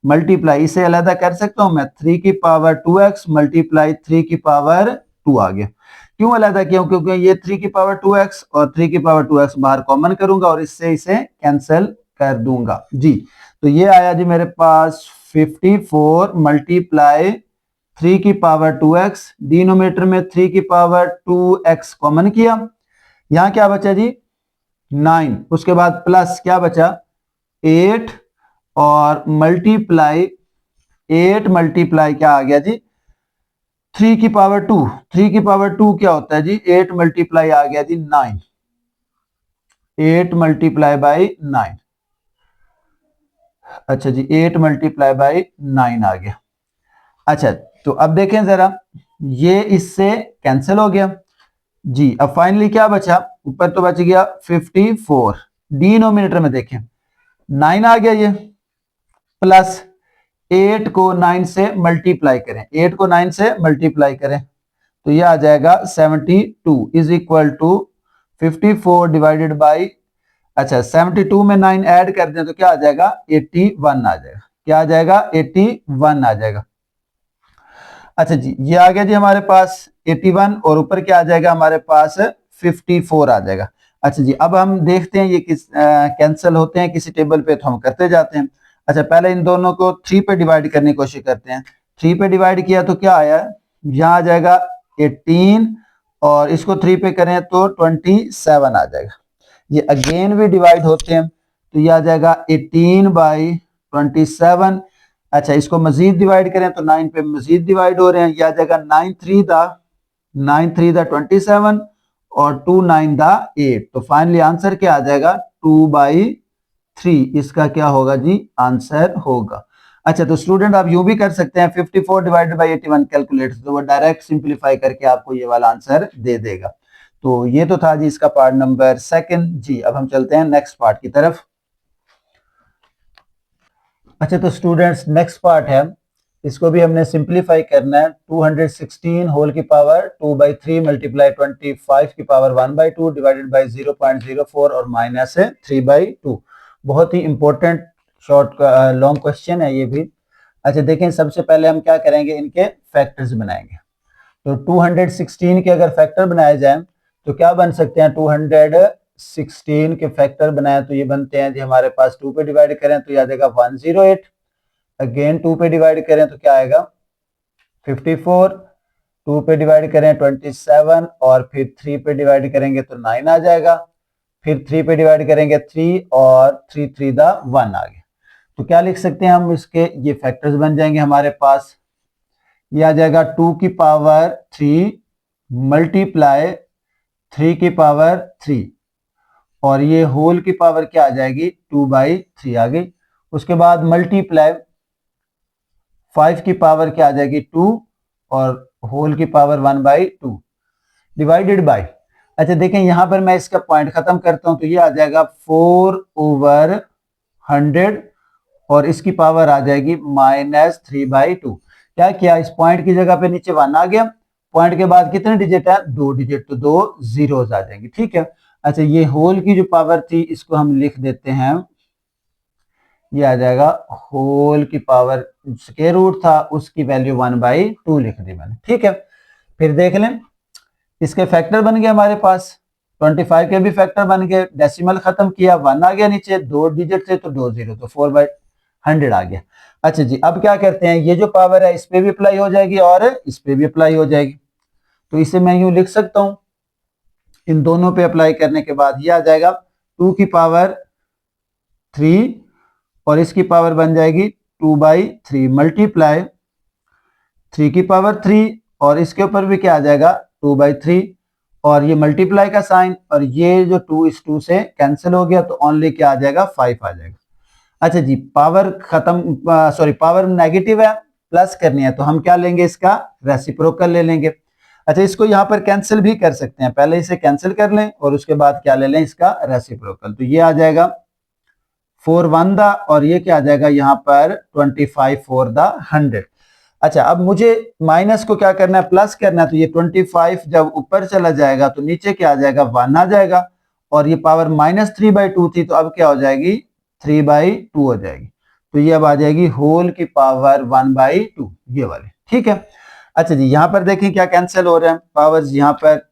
मल्टीप्लाई, इसे अलग कर सकता हूं मैं, 3 की पावर 2x मल्टीप्लाई 3 की पावर 2 आ गया। क्यों अलग किया, क्योंकि ये 3 की पावर 2x और 3 की पावर 2x बाहर कॉमन करूंगा और इससे इसे कैंसिल कर दूंगा जी। तो ये आया जी मेरे पास 54 मल्टीप्लाई 3 की पावर 2x, डिनोमिनेटर में 3 की पावर 2x कॉमन किया, यहां क्या बचा जी 9, उसके बाद प्लस क्या बचा 8 और मल्टीप्लाई 8 मल्टीप्लाई क्या आ गया जी 3 की पावर 2। 3 की पावर 2 क्या होता है जी 8 मल्टीप्लाई आ गया जी 9। 8 मल्टीप्लाई बाई 9। अच्छा जी 8 मल्टीप्लाई बाई 9 आ गया। अच्छा तो अब देखें जरा ये इससे कैंसिल हो गया जी। अब फाइनली क्या बचा ऊपर तो बच गया 54। डिनोमिनेटर में देखें 9 आ गया ये प्लस 8 को 9 से मल्टीप्लाई करें 8 को 9 से मल्टीप्लाई करें तो ये आ जाएगा 72 is equal to 54 divided by अच्छा 72 में 9 ऐड कर दें तो क्या आ जाएगा 81 आ जाएगा। क्या आ जाएगा 81 आ जाएगा। अच्छा जी ये आ गया जी हमारे पास 81 और ऊपर क्या आ जाएगा हमारे पास 54 आ जाएगा। अच्छा जी अब हम देखते हैं ये किस कैंसिल होते हैं किसी टेबल पे तो हम करते जाते हैं। अच्छा पहले इन दोनों को 3 पे डिवाइड करने की कोशिश करते हैं। 3 पे डिवाइड किया तो क्या आया यहाँ आ जाएगा 18 और इसको 3 पे करें तो 27 आ जाएगा। ये अगेन भी डिवाइड होते हैं तो ये आ जाएगा 18 बाई 27। अच्छा इसको मजीद डिवाइड करें तो 9 पे मजीद डिवाइड हो रहे हैं। यह आ जाएगा 9 3 दा 27 और 2 9 दा 8। तो फाइनली आंसर क्या आ जाएगा 2/3 इसका क्या होगा जी आंसर होगा। अच्छा तो स्टूडेंट आप यूं भी कर सकते हैं 54 डिवाइडेड बाई 81 कैलकुलेट तो वो डायरेक्ट सिंप्लीफाई करके आपको ये वाला आंसर दे देगा। तो ये तो था जी इसका पार्ट नंबर 2 जी। अब हम चलते हैं नेक्स्ट पार्ट की तरफ। अच्छा तो स्टूडेंट्स नेक्स्ट पार्ट है इसको भी हमने सिंप्लीफाई करना है 216 होल की पावर 2/3 मल्टीप्लाई 25 की पावर 1/2 डिवाइडेड बाई 0.04 और माइनस 3/2। बहुत ही इंपॉर्टेंट शॉर्ट लॉन्ग क्वेश्चन है ये भी। अच्छा देखें सबसे पहले हम क्या करेंगे इनके फैक्टर्स बनाएंगे। तो 216 के अगर फैक्टर बनाए जाए तो क्या बन सकते हैं 216 के फैक्टर बनाए तो ये बनते हैं जी हमारे पास 2 पे डिवाइड करें तो ये आ जाएगा 108। अगेन 2 पे डिवाइड करें तो क्या आएगा 54। 2 पे डिवाइड करें 27 और फिर 3 पे डिवाइड करेंगे तो 9 आ जाएगा। फिर 3 पे डिवाइड करेंगे 3 और 3 3 दा 1 आ गया। तो क्या लिख सकते हैं हम इसके ये फैक्टर्स बन जाएंगे हमारे पास। ये आ जाएगा 2 की पावर 3 मल्टीप्लाई 3 की पावर 3 और ये होल की पावर क्या आ जाएगी 2/3 आ गई। उसके बाद मल्टीप्लाई 5 की पावर क्या आ जाएगी 2 और होल की पावर 1/2 डिवाइडेड बाय। अच्छा देखें यहां पर मैं इसका पॉइंट खत्म करता हूं तो ये आ जाएगा 4/100 और इसकी पावर आ जाएगी -3/2। क्या किया इस पॉइंट की जगह पे नीचे 1 आ गया। पॉइंट के बाद कितने डिजिट है 2 डिजिट तो 2 जीरोस आ जाएंगे ठीक है। अच्छा ये होल की जो पावर थी इसको हम लिख देते हैं ये आ जाएगा होल की पावर स्क्वायर रूट था उसकी वैल्यू 1/2 लिख दी मैंने ठीक है। फिर देख लें इसके फैक्टर बन गए हमारे पास 25 के भी फैक्टर बन गए डेसिमल खत्म किया 1 आ गया नीचे 2 डिजिट से तो 2 जीरो तो 4/100 आ गया। अच्छा जी अब क्या करते हैं ये जो पावर है इस पे भी अप्लाई हो जाएगी और इस पे भी अप्लाई हो जाएगी। तो इसे मैं यूं लिख सकता हूं इन दोनों पे अप्लाई करने के बाद ये आ जाएगा 2 की पावर 3 और इसकी पावर बन जाएगी 2/3 मल्टीप्लाई 3 की पावर 3 और इसके ऊपर भी क्या आ जाएगा 2/3 और ये मल्टीप्लाई का साइन और ये जो 2 इस 2 से कैंसिल हो गया तो ओनली क्या आ जाएगा 5 आ जाएगा। अच्छा जी पावर खत्म सॉरी पावर नेगेटिव है प्लस करनी है तो हम क्या लेंगे इसका रेसिप्रोकल ले लेंगे। अच्छा इसको यहाँ पर कैंसिल भी कर सकते हैं पहले इसे कैंसिल कर लें और उसके बाद क्या ले लें इसका रेसिप्रोकल तो ये आ जाएगा 4 1 दा और ये क्या आ जाएगा यहाँ पर 25 4 दा 100। अच्छा अब मुझे माइनस को क्या करना है प्लस करना है तो ये 25 जब ऊपर चला जाएगा तो नीचे क्या आ जाएगा 1 आ जाएगा और ये पावर -3/2 थी तो अब क्या हो जाएगी 3/2 हो जाएगी। तो ये अब आ जाएगी होल की पावर 1/2 ये वाले ठीक है। अच्छा जी यहाँ पर देखें क्या कैंसिल हो रहा है पावर्स यहाँ पर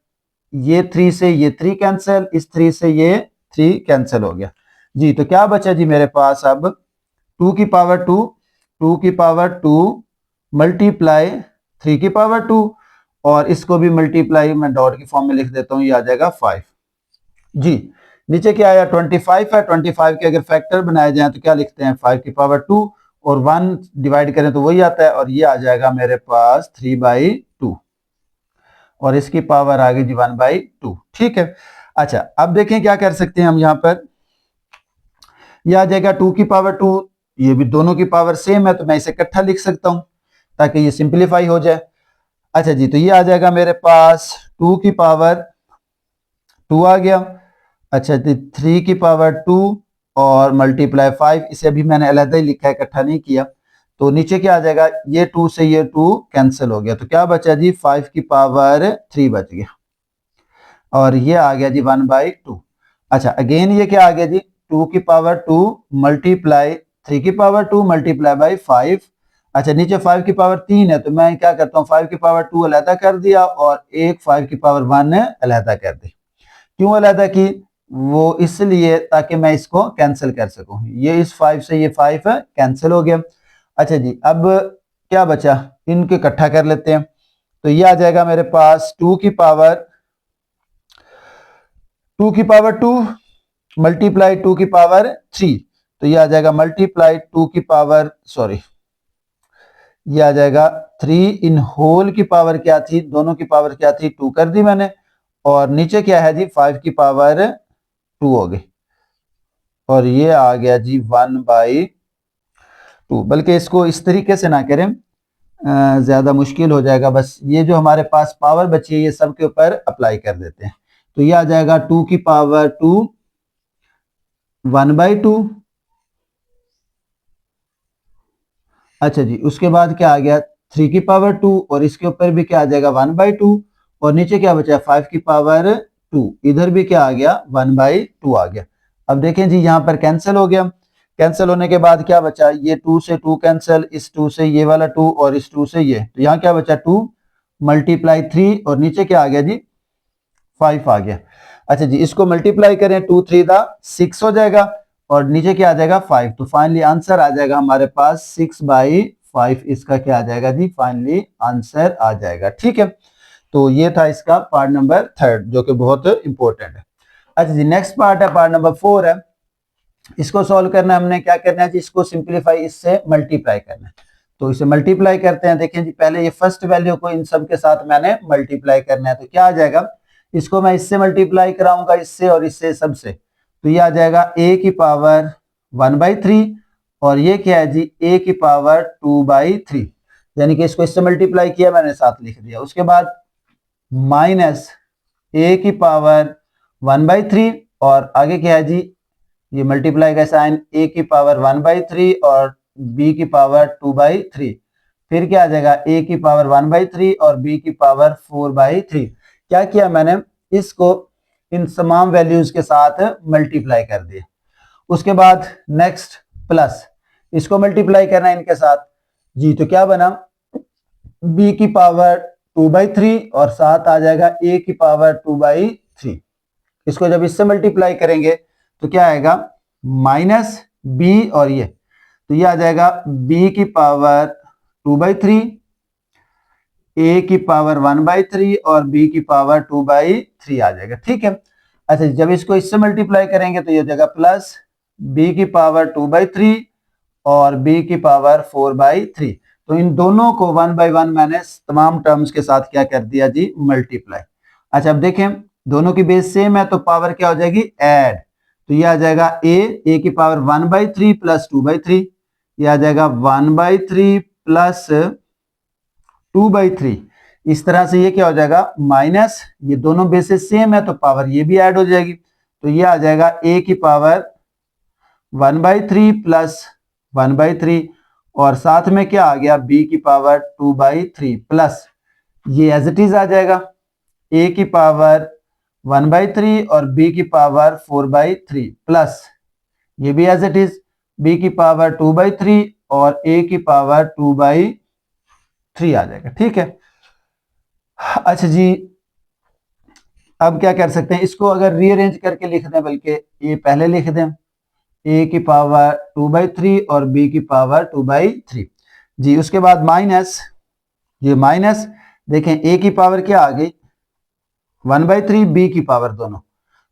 ये 3 से ये 3 कैंसिल इस 3 से ये 3 कैंसिल हो गया जी। तो क्या बचा जी मेरे पास अब 2 की पावर 2 2 की पावर 2 मल्टीप्लाई 3 की पावर 2 और इसको भी मल्टीप्लाई मैं डॉट की फॉर्म में लिख देता हूं ये आ जाएगा 5 जी। नीचे क्या आया 25 है, 25 के अगर फैक्टर बनाए जाए तो क्या लिखते हैं 5 की पावर 2 और 1 डिवाइड करें तो वही आता है और ये आ जाएगा मेरे पास 3/2 और इसकी पावर आ गई जी 1/2। ठीक है, अच्छा अब देखें क्या कर सकते हैं हम यहाँ पर, ये आ जाएगा 2 की पावर 2, ये भी दोनों की पावर सेम है तो मैं इसे इकट्ठा लिख सकता हूं ताकि ये सिंप्लीफाई हो जाए। अच्छा जी, तो ये आ जाएगा मेरे पास 2 की पावर 2 आ गया। अच्छा तो 3 की पावर 2 और मल्टीप्लाई 5, इसे अभी मैंने अलग ही लिखा है, इकट्ठा नहीं किया। तो नीचे क्या आ जाएगा, ये 2 से ये 2 कैंसिल हो गया तो क्या बचा जी 5 की पावर 3 बच गया और ये आ गया जी 1/2। अच्छा अगेन ये क्या आ गया जी 2 की पावर 2 मल्टीप्लाई 3 की पावर 2 मल्टीप्लाई बाई 5। अच्छा नीचे 5 की पावर 3 है तो मैं क्या करता हूँ 5 की पावर 2 अलहदा कर दिया और एक 5 की पावर 1 अलहदा कर दी। क्यों अलहदा की, वो इसलिए ताकि मैं इसको कैंसिल कर सकूं, ये इस 5 से ये 5 कैंसिल हो गया। अच्छा जी अब क्या बचा, इनको इकट्ठा कर लेते हैं तो ये आ जाएगा मेरे पास 2 की पावर 2 मल्टीप्लाई 2 की पावर 3, तो ये आ जाएगा मल्टीप्लाई 2 की पावर सॉरी ये आ जाएगा 3 इन होल की पावर क्या थी, दोनों की पावर क्या थी 2 कर दी मैंने और नीचे क्या है जी 5 की पावर 2 हो गई और ये आ गया जी 1/2। बल्कि इसको इस तरीके से ना करें, ज्यादा मुश्किल हो जाएगा, बस ये जो हमारे पास पावर बची है ये सब के ऊपर अप्लाई कर देते हैं। तो ये आ जाएगा 2 की पावर 2 1/2। अच्छा जी उसके बाद क्या आ गया 3 की पावर 2 और इसके ऊपर भी क्या आ जाएगा 1/2 और नीचे क्या बचा 5 की पावर 2, इधर भी क्या आ गया 1/2 आ गया। अब देखें जी यहाँ पर कैंसिल हो गया, कैंसिल होने के बाद क्या बचा, ये 2 से 2 कैंसिल, इस 2 से ये वाला 2 और इस 2 से ये, तो यहाँ क्या बचा 2 मल्टीप्लाई 3 और नीचे क्या आ गया जी 5 आ गया। अच्छा जी इसको मल्टीप्लाई करें 2 3 दा 6 हो जाएगा और नीचे क्या आ जाएगा 5, तो फाइनली आंसर आ जाएगा हमारे पास 6/5, इसका क्या आ जाएगा जी फाइनली आंसर आ जाएगा। ठीक है, तो ये था इसका पार्ट नंबर 3 जो कि बहुत इंपॉर्टेंट है। अच्छा जी नेक्स्ट पार्ट है पार्ट नंबर 4 है, इसको सॉल्व करना है, हमने क्या करना है जी इसको सिंप्लीफाई इससे मल्टीप्लाई करना है। तो इसे मल्टीप्लाई करते हैं, देखें जी पहले ये फर्स्ट वैल्यू को इन सब के साथ मैंने मल्टीप्लाई करना है तो क्या आ जाएगा, इसको मैं इससे मल्टीप्लाई कराऊंगा इससे और इससे सबसे, तो ये आ जाएगा a की पावर 1/3 और ये क्या है जी a की पावर 2/3, यानी कि इसको इससे मल्टीप्लाई किया मैंने साथ लिख दिया। उसके बाद माइनस a की पावर 1/3 और आगे क्या है जी ये मल्टीप्लाई का साइन a की पावर 1/3 और b की पावर 2/3, फिर क्या आ जाएगा a की पावर 1/3 और b की पावर 4/3। क्या किया मैंने, इसको इन तमाम वैल्यूज के साथ मल्टीप्लाई कर दिया। उसके बाद नेक्स्ट प्लस इसको मल्टीप्लाई करना इनके साथ जी, तो क्या बना b की पावर 2/3 और साथ आ जाएगा a की पावर 2/3। इसको जब इससे मल्टीप्लाई करेंगे तो क्या आएगा माइनस b और ये, तो ये आ जाएगा b की पावर 2/3, a की पावर 1/3 और b की पावर 2/3 आ जाएगा। ठीक है, अच्छा जब इसको इससे मल्टीप्लाई करेंगे तो ये जाएगा प्लस b की पावर 2/3 और b की पावर 4/3। तो इन दोनों को 1 बाई 1 मैंने तमाम टर्म्स के साथ क्या कर दिया जी मल्टीप्लाई। अच्छा अब देखें दोनों की बेस सेम है तो पावर क्या हो जाएगी ऐड, तो ये आ जाएगा a की पावर 1/3 प्लस 2/3, ये आ जाएगा 1/3 प्लस 2/3। इस तरह से ये क्या हो जाएगा माइनस, ये दोनों बेसेस सेम है तो पावर ये भी ऐड हो जाएगी, तो ये आ जाएगा a की पावर 1/3 प्लस 1/3 और साथ में क्या आ गया b की पावर 2/3 प्लस ये एज इट इज आ जाएगा a की पावर 1/3 और b की पावर 4/3 प्लस ये भी एज इट इज b की पावर 2/3 और a की पावर 2/3 आ जाएगा। ठीक है, अच्छा जी अब क्या कर सकते हैं, इसको अगर रीअरेंज करके लिख दें, बल्कि ये पहले लिख दें a की पावर 2/3 और b की पावर 2/3 जी। उसके बाद माइनस ये माइनस, देखें a की पावर क्या आ गई 1/3 b की पावर दोनों,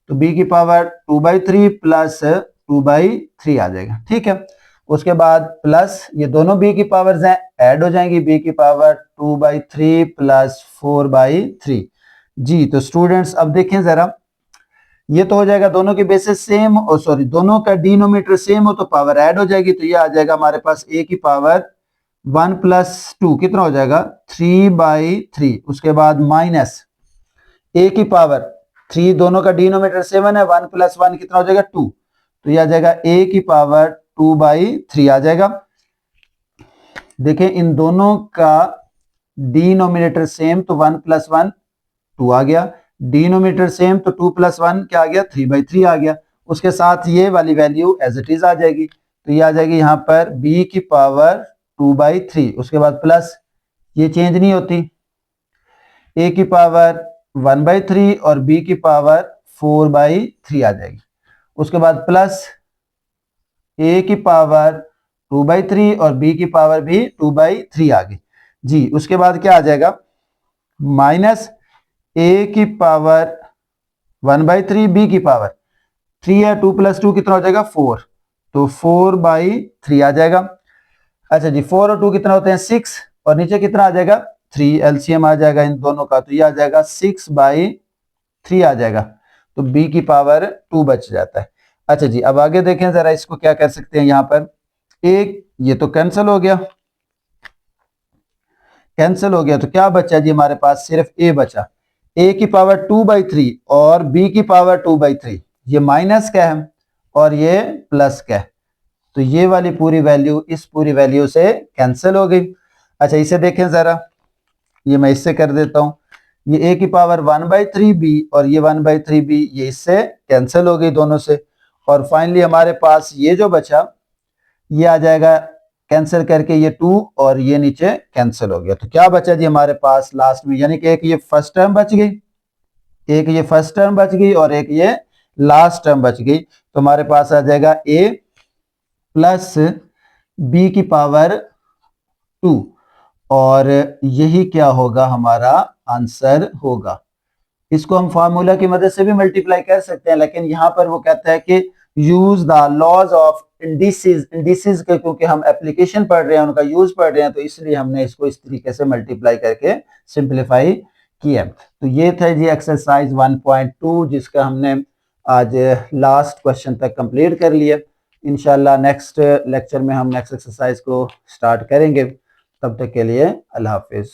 तो b की पावर 2/3 प्लस 2/3 आ जाएगा, ठीक है। उसके बाद प्लस ये दोनों b की पावर्स हैं, ऐड हो जाएंगी, b की पावर 2/3 प्लस 4/3। जी तो स्टूडेंट्स अब देखें जरा, ये तो हो जाएगा दोनों की बेसिस सेम, और सॉरी दोनों का डिनोमिनेटर सेम हो तो पावर ऐड हो जाएगी, तो ये आ जाएगा हमारे पास a की पावर 1 प्लस 2 कितना हो जाएगा 3/3। उसके बाद माइनस a की पावर 3, दोनों का डिनोमिनेटर 7 है, 1 प्लस 1 कितना हो जाएगा 2, तो ये आ जाएगा a की पावर 2/3 आ जाएगा। देखें इन दोनों का डिनोमिनेटर सेम तो 1 प्लस 1 2 आ गया, डिनोमिनेटर सेम तो 2 प्लस 1 क्या आ गया 3/3 आ गया। उसके साथ ये वाली वैल्यू एज इट इज आ जाएगी, तो ये आ जाएगी यहाँ पर b की पावर 2/3। उसके बाद प्लस ये चेंज नहीं होती, a की पावर 1/3 और b की पावर 4/3 आ जाएगी। उसके बाद प्लस a की पावर 2/3 और b की पावर भी 2/3 आ गई। जी उसके बाद क्या आ जाएगा माइनस a की पावर 1/3 b की पावर 3 है, 2 प्लस 2 कितना हो जाएगा 4, तो 4/3 आ जाएगा। अच्छा जी 4 और 2 कितना होते हैं 6, और नीचे कितना आ जाएगा 3, एलसीएम आ जाएगा इन दोनों का, तो ये आ जाएगा 6/3 आ जाएगा, तो b की पावर 2 बच जाता है। अच्छा जी अब आगे देखें जरा, इसको क्या कर सकते हैं, यहाँ पर एक ये तो कैंसिल हो गया, कैंसिल हो गया, तो क्या बचा जी हमारे पास सिर्फ a बचा, a की पावर 2/3 और b की पावर 2/3, ये माइनस का है और ये प्लस का है, तो ये वाली पूरी वैल्यू इस पूरी वैल्यू से कैंसिल हो गई। अच्छा इसे देखें जरा, ये मैं इससे कर देता हूं, ये a की पावर 1/3b और ये 1/3b ये इससे कैंसिल हो गई दोनों से, और फाइनली हमारे पास ये जो बचा ये आ जाएगा कैंसिल करके ये 2 और ये नीचे कैंसिल हो गया, तो क्या बचा जी हमारे पास लास्ट में, यानी कि एक ये फर्स्ट टर्म बच गई, एक ये फर्स्ट टर्म बच गई और एक ये लास्ट टर्म बच गई, तो हमारे पास आ जाएगा a प्लस b की पावर 2, और यही क्या होगा हमारा आंसर होगा। इसको हम फार्मूला की मदद से भी मल्टीप्लाई कर सकते हैं, लेकिन यहां पर वो कहता है कि use the laws of indices, indices के क्योंकि हम एप्लीकेशन पढ़ रहे हैं उनका यूज पढ़ रहे हैं, तो इसलिए हमने इसको इस तरीके से मल्टीप्लाई करके सिंप्लीफाई किया। तो ये था जी एक्सरसाइज 1.2 जिसका हमने आज लास्ट क्वेश्चन तक कंप्लीट कर लिया। इंशाल्लाह नेक्स्ट लेक्चर में हम नेक्स्ट एक्सरसाइज को स्टार्ट करेंगे, तब तक के लिए अल्लाह हाफिज।